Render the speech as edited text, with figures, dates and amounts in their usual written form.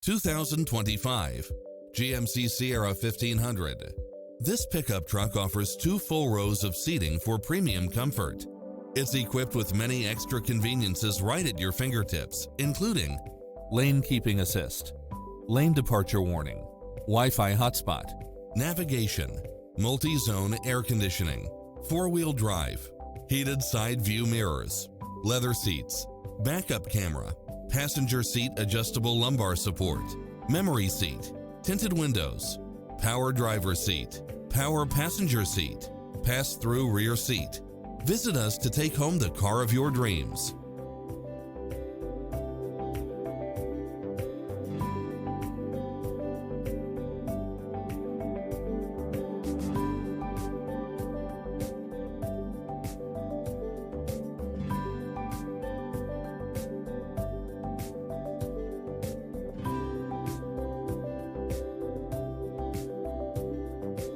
2025 GMC Sierra 1500. This pickup truck offers 2 full rows of seating for premium comfort. It's equipped with many extra conveniences right at your fingertips, including lane keeping assist, lane departure warning, Wi-Fi hotspot, navigation, multi-zone air conditioning, 4-wheel drive, heated side view mirrors, leather seats, backup camera, passenger seat adjustable lumbar support, memory seat, tinted windows, power driver seat, power passenger seat, pass-through rear seat. Visit us to take home the car of your dreams.